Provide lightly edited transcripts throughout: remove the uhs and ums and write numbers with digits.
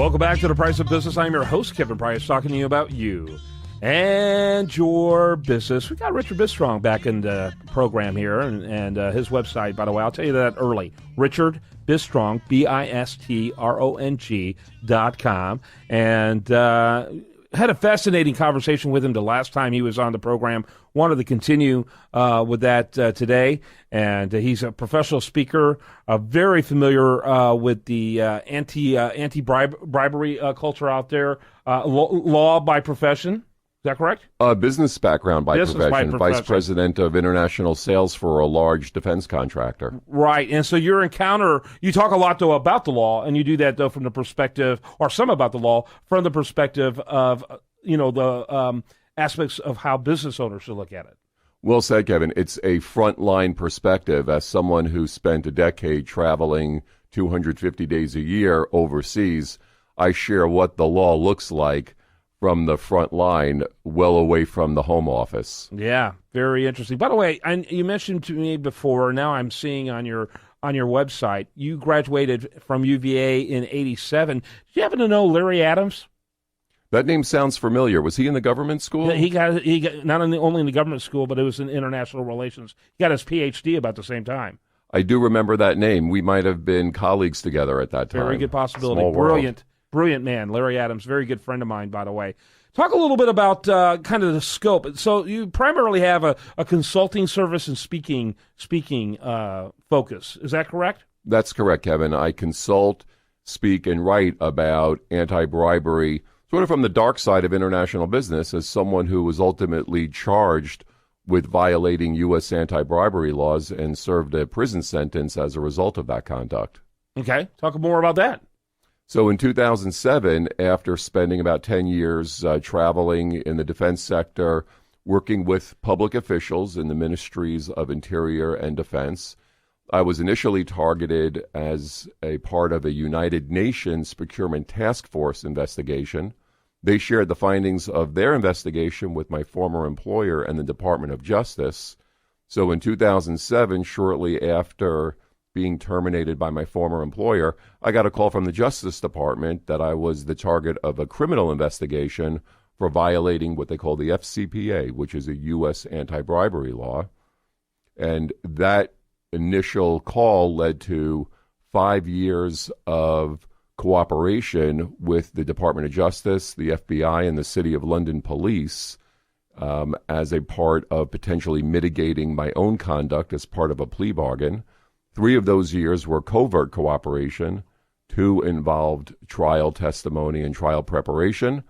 Welcome back to The Price of Business. I'm your host, Kevin Price, talking to you about you and your business. We got Richard Bistrong back in the program here, and his website, by the way, I'll tell you that early. Richard Bistrong, BISTRONG.com. And had a fascinating conversation with him the last time he was on the program. Wanted to continue with that today. And he's a professional speaker, very familiar with the anti-bribery culture out there, law by profession. Is that correct? Business background by profession, vice president of international sales for a large defense contractor. Right, and so you talk a lot, though, about the law, and you do that, though, from the perspective, or some about the law, from the perspective of, the aspects of how business owners should look at it. Well said, Kevin. It's a frontline perspective. As someone who spent a decade traveling 250 days a year overseas, I share what the law looks like from the front line, well away from the home office. Yeah, very interesting. By the way, you mentioned to me before, now I'm seeing on your website, you graduated from UVA in '87. Did you happen to know Larry Adams? That name sounds familiar. Was he in the government school? Yeah, he got not only in the government school, but it was in international relations. He got his PhD about the same time. I do remember that name. We might have been colleagues together at that time. Very good possibility. Small world. Brilliant man, Larry Adams, very good friend of mine, by the way. Talk a little bit about kind of the scope. So you primarily have a consulting service and speaking focus. Is that correct? That's correct, Kevin. I consult, speak, and write about anti-bribery, sort of from the dark side of international business, as someone who was ultimately charged with violating U.S. anti-bribery laws and served a prison sentence as a result of that conduct. Okay. Talk more about that. So in 2007, after spending about 10 years traveling in the defense sector, working with public officials in the ministries of Interior and Defense, I was initially targeted as a part of a United Nations Procurement Task Force investigation. They shared the findings of their investigation with my former employer and the Department of Justice. So in 2007, shortly after being terminated by my former employer, I got a call from the Justice Department that I was the target of a criminal investigation for violating what they call the FCPA, which is a U.S. anti-bribery law. And that initial call led to 5 years of cooperation with the Department of Justice, the FBI, and the City of London Police as a part of potentially mitigating my own conduct as part of a plea bargain. 3 of those years were covert cooperation. 2 involved trial testimony and trial preparation.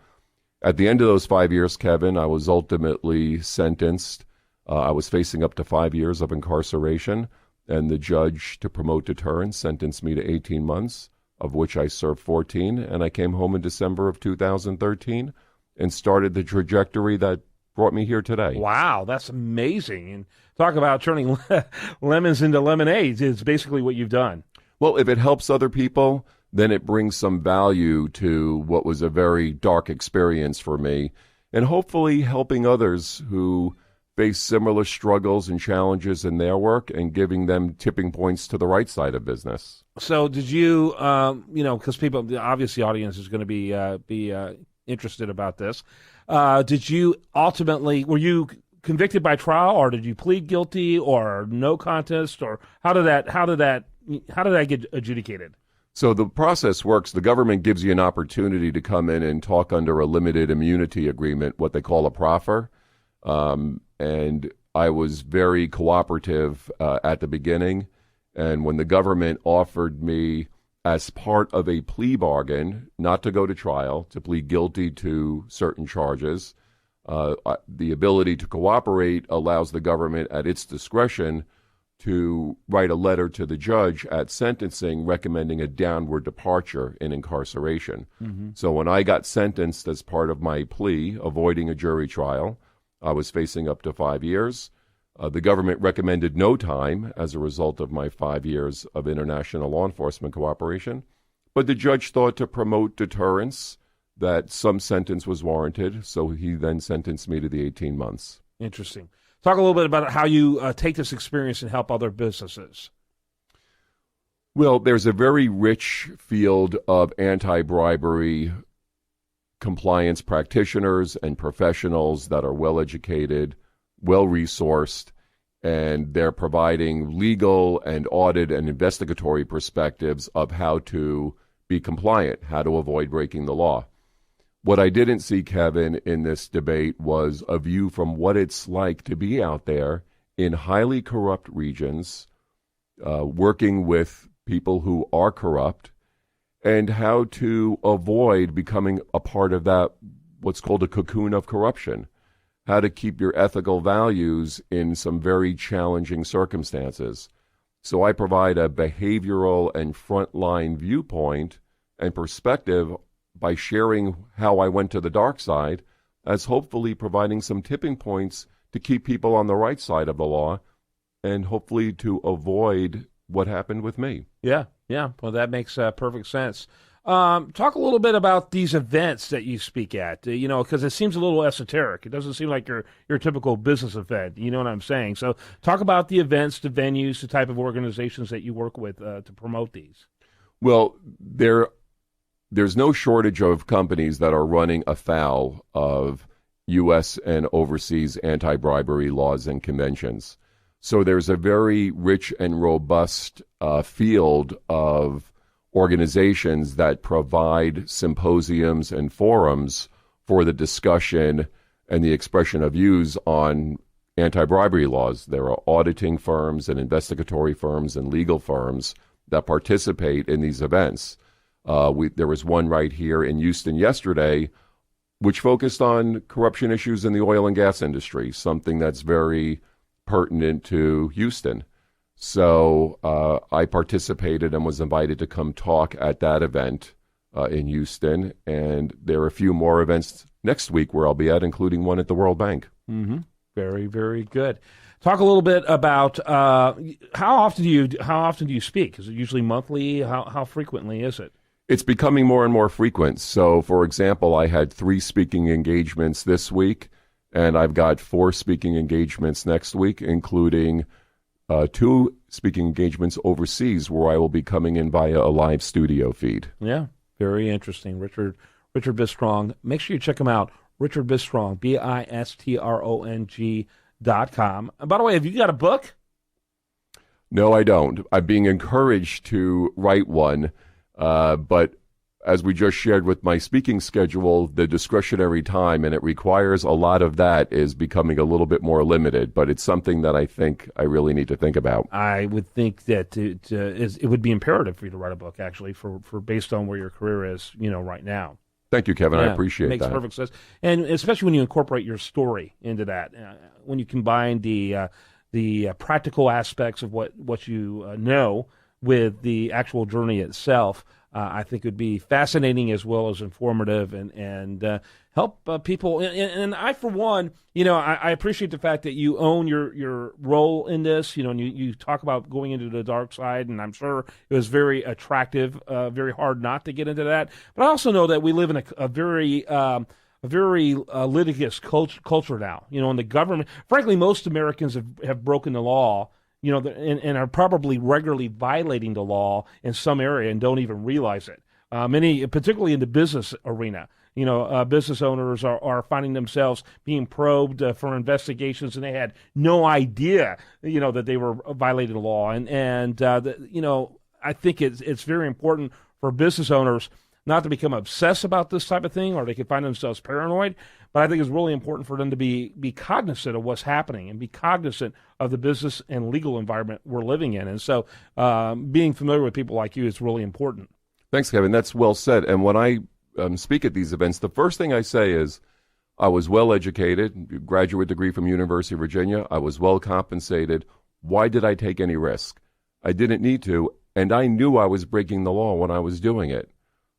At the end of those 5 years, Kevin, I was ultimately sentenced. I was facing up to 5 years of incarceration, and the judge, to promote deterrence, sentenced me to 18 months, of which I served 14, and I came home in December of 2013 and started the trajectory that brought me here today. Wow, that's amazing. And talk about turning lemons into lemonades is basically what you've done. Well, if it helps other people, then it brings some value to what was a very dark experience for me, and hopefully helping others who face similar struggles and challenges in their work and giving them tipping points to the right side of business. So did you, because people, obviously the audience is going to be interested about this. Did you ultimately, were you convicted by trial, or did you plead guilty, or no contest, or how did that get adjudicated? So the process works. The government gives you an opportunity to come in and talk under a limited immunity agreement, what they call a proffer. And I was very cooperative at the beginning. And when the government offered me, as part of a plea bargain, not to go to trial, to plead guilty to certain charges, the ability to cooperate allows the government at its discretion to write a letter to the judge at sentencing recommending a downward departure in incarceration. Mm-hmm. So when I got sentenced as part of my plea, avoiding a jury trial, I was facing up to 5 years. The government recommended no time as a result of my 5 years of international law enforcement cooperation. But the judge thought to promote deterrence that some sentence was warranted, so he then sentenced me to the 18 months. Interesting. Talk a little bit about how you take this experience and help other businesses. Well, there's a very rich field of anti-bribery compliance practitioners and professionals that are well-educated, well-resourced, and they're providing legal and audit and investigatory perspectives of how to be compliant, how to avoid breaking the law. What I didn't see, Kevin, in this debate was a view from what it's like to be out there in highly corrupt regions, working with people who are corrupt, and how to avoid becoming a part of that, what's called a cocoon of corruption, how to keep your ethical values in some very challenging circumstances. So I provide a behavioral and frontline viewpoint and perspective by sharing how I went to the dark side, as hopefully providing some tipping points to keep people on the right side of the law and hopefully to avoid what happened with me. Yeah. Well, that makes perfect sense. Talk a little bit about these events that you speak at, because it seems a little esoteric. It doesn't seem like your typical business event. You know what I'm saying? So talk about the events, the venues, the type of organizations that you work with to promote these. Well, there's no shortage of companies that are running afoul of U.S. and overseas anti-bribery laws and conventions. So there's a very rich and robust field of organizations that provide symposiums and forums for the discussion and the expression of views on anti-bribery laws. There are auditing firms and investigatory firms and legal firms that participate in these events. There was one right here in Houston yesterday which focused on corruption issues in the oil and gas industry, something that's very pertinent to Houston. So I participated and was invited to come talk at that event in Houston, and there are a few more events next week where I'll be at, including one at the World Bank. Mm-hmm. Very, very good. Talk a little bit about how often do you speak? Is it usually monthly? How frequently is it? It's becoming more and more frequent. So, for example, I had 3 speaking engagements this week, and I've got 4 speaking engagements next week, including 2 speaking engagements overseas where I will be coming in via a live studio feed. Yeah, very interesting. Richard Bistrong. Make sure you check him out. Richard Bistrong, BISTRONG.com. And by the way, have you got a book? No, I don't. I'm being encouraged to write one. But as we just shared with my speaking schedule, the discretionary time, and it requires a lot of that, is becoming a little bit more limited. But it's something that I think I really need to think about. I would think that it would be imperative for you to write a book, actually, for based on where your career is, right now. Thank you, Kevin. Yeah, I appreciate that. Makes perfect sense, and especially when you incorporate your story into that, when you combine the practical aspects of what you know with the actual journey itself. I think it would be fascinating as well as informative and help people. And I, for one, I appreciate the fact that you own your role in this, and you talk about going into the dark side, and I'm sure it was very attractive, very hard not to get into that. But I also know that we live in a very litigious culture now, and the government, frankly, most Americans have broken the law, and are probably regularly violating the law in some area and don't even realize it. Many, particularly in the business arena, business owners are finding themselves being probed for investigations, and they had no idea, that they were violating the law. And I think it's very important for business owners not to become obsessed about this type of thing, or they could find themselves paranoid. But I think it's really important for them to be cognizant of what's happening and be cognizant of the business and legal environment we're living in. And so being familiar with people like you is really important. Thanks, Kevin. That's well said. And when I speak at these events, the first thing I say is I was well educated, graduate degree from University of Virginia. I was well compensated. Why did I take any risk? I didn't need to, and I knew I was breaking the law when I was doing it.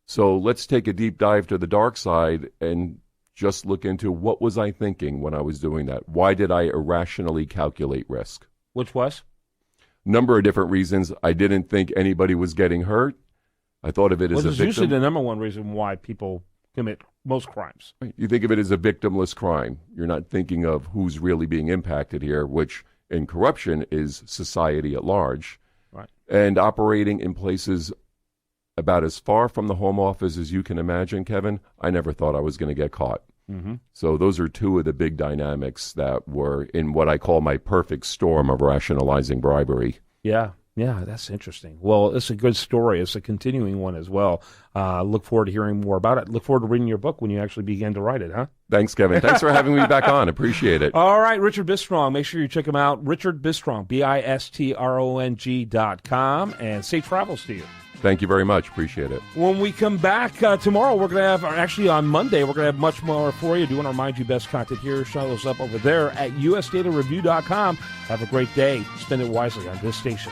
So let's take a deep dive to the dark side and just look into what was I thinking when I was doing that. Why did I irrationally calculate risk? Which was? Number of different reasons. I didn't think anybody was getting hurt. I thought of it as a victim. Which is usually the number one reason why people commit most crimes. You think of it as a victimless crime. You're not thinking of who's really being impacted here, which in corruption is society at large. Right. and operating in places about as far from the home office as you can imagine, Kevin, I never thought I was going to get caught. Mm-hmm. So those are two of the big dynamics that were in what I call my perfect storm of rationalizing bribery. Yeah, that's interesting. Well, it's a good story. It's a continuing one as well. Look forward to hearing more about it. Look forward to reading your book when you actually begin to write it, huh? Thanks, Kevin. Thanks for having me back on. Appreciate it. All right, Richard Bistrong. Make sure you check him out. Richard Bistrong, BISTRONG.com, and safe travels to you. Thank you very much. Appreciate it. When we come back tomorrow, we're going to have, actually on Monday, we're going to have much more for you. Do want to remind you, best content here. Show us up over there at usdatareview.com. Have a great day. Spend it wisely on this station.